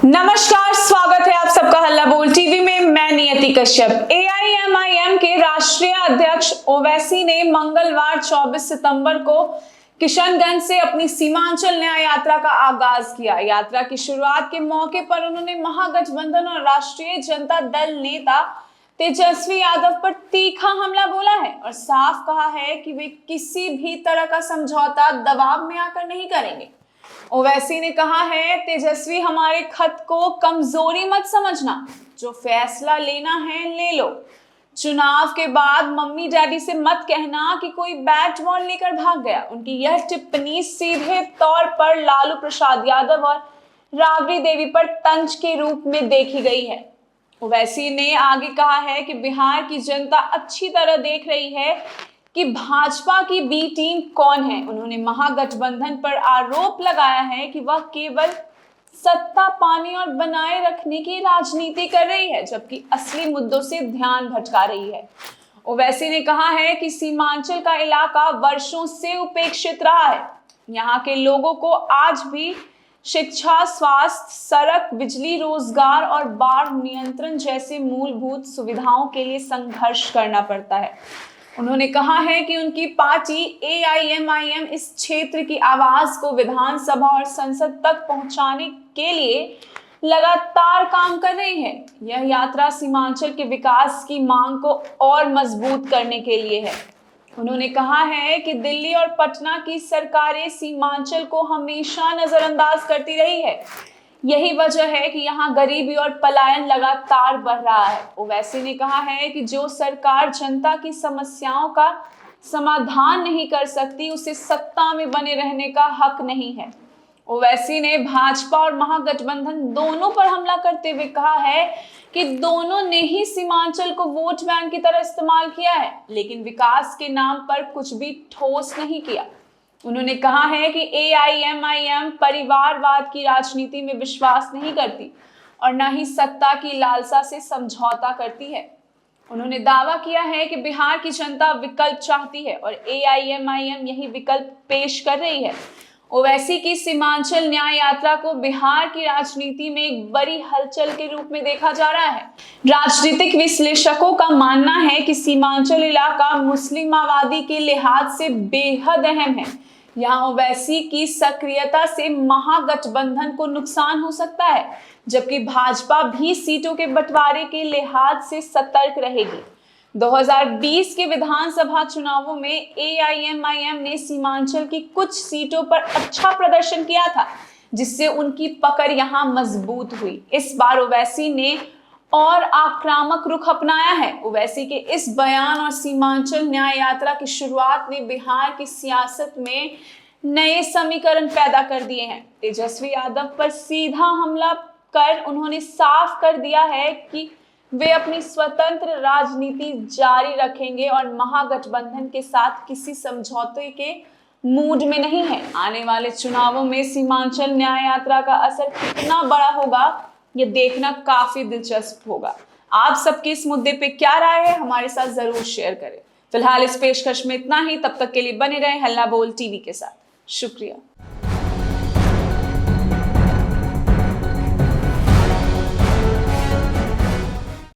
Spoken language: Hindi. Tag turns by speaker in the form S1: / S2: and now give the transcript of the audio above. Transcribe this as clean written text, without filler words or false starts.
S1: नमस्कार, स्वागत है आप सबका हल्ला बोल टीवी में। मैं नियति कश्यप। एआईएमआईएम के राष्ट्रीय अध्यक्ष ओवैसी ने मंगलवार 24 सितंबर को किशनगंज से अपनी सीमांचल न्याय यात्रा का आगाज किया। यात्रा की शुरुआत के मौके पर उन्होंने महागठबंधन और राष्ट्रीय जनता दल नेता तेजस्वी यादव पर तीखा हमला बोला है और साफ कहा है कि वे किसी भी तरह का समझौता दबाव में आकर नहीं करेंगे। ओवैसी ने कहा है, तेजस्वी हमारे खत को कमजोरी मत समझना, जो फैसला लेना है ले लो। चुनाव के बाद मम्मी डैडी से मत कहना कि कोई बैट बॉल लेकर भाग गया। उनकी यह टिप्पणी सीधे तौर पर लालू प्रसाद यादव और राबड़ी देवी पर तंज के रूप में देखी गई है। ओवैसी ने आगे कहा है कि बिहार की जनता अच्छी तरह देख रही है कि भाजपा की बी टीम कौन है। उन्होंने महागठबंधन पर आरोप लगाया है कि वह केवल सत्ता पाने और बनाए रखने की राजनीति कर रही है, जबकि असली मुद्दों से ध्यान भटका रही है। ओवैसी ने कहा है कि सीमांचल का इलाका वर्षों से उपेक्षित रहा है। यहाँ के लोगों को आज भी शिक्षा, स्वास्थ्य, सड़क, बिजली, रोजगार और बाढ़ नियंत्रण जैसे मूलभूत सुविधाओं के लिए संघर्ष करना पड़ता है। उन्होंने कहा है कि उनकी पार्टी एआईएमआईएम इस क्षेत्र की आवाज को विधानसभा और संसद तक पहुंचाने के लिए लगातार काम कर रही है। यह यात्रा सीमांचल के विकास की मांग को और मजबूत करने के लिए है। उन्होंने कहा है कि दिल्ली और पटना की सरकारें सीमांचल को हमेशा नजरअंदाज करती रही है। यही वजह है कि यहाँ गरीबी और पलायन लगातार बढ़ रहा है। ओवैसी ने कहा है कि जो सरकार जनता की समस्याओं का समाधान नहीं कर सकती, उसे सत्ता में बने रहने का हक नहीं है। ओवैसी ने भाजपा और महागठबंधन दोनों पर हमला करते हुए कहा है कि दोनों ने ही सीमांचल को वोट बैंक की तरह इस्तेमाल किया है, लेकिन विकास के नाम पर कुछ भी ठोस नहीं किया। उन्होंने कहा है कि एआईएमआईएम परिवारवाद की राजनीति में विश्वास नहीं करती और न ही सत्ता की लालसा से समझौता करती है। उन्होंने दावा किया है कि बिहार की जनता विकल्प चाहती है और एआईएमआईएम यही विकल्प पेश कर रही है। ओवैसी की सीमांचल न्याय यात्रा को बिहार की राजनीति में एक बड़ी हलचल के रूप में देखा जा रहा है। राजनीतिक विश्लेषकों का मानना है कि सीमांचल इलाका मुस्लिम माओवादी के लिहाज से बेहद अहम है। यहाँ ओवैसी की सक्रियता से महागठबंधन को नुकसान हो सकता है, जबकि भाजपा भी सीटों के बंटवारे के लिहाज से सतर्क रहेगी। 2020 के विधानसभा चुनावों में एआईएमआईएम ने सीमांचल की कुछ सीटों पर अच्छा प्रदर्शन किया था, जिससे उनकी पकड़ यहाँ मजबूत हुई। इस बार ओवैसी ने और आक्रामक रुख अपनाया है। ओवैसी के इस बयान और सीमांचल न्याय यात्रा की शुरुआत ने बिहार की सियासत में नए समीकरण पैदा कर दिए हैं। तेजस्वी यादव पर सीधा हमला कर उन्होंने साफ कर दिया है कि वे अपनी स्वतंत्र राजनीति जारी रखेंगे और महागठबंधन के साथ किसी समझौते के मूड में नहीं है। आने वाले चुनावों में सीमांचल न्याय यात्रा का असर कितना बड़ा होगा, ये देखना काफी दिलचस्प होगा। आप सबकी इस मुद्दे पे क्या राय है, हमारे साथ जरूर शेयर करें। फिलहाल इस पेशकश में इतना ही। तब तक के लिए बने रहें हल्ला बोल टीवी के साथ। शुक्रिया।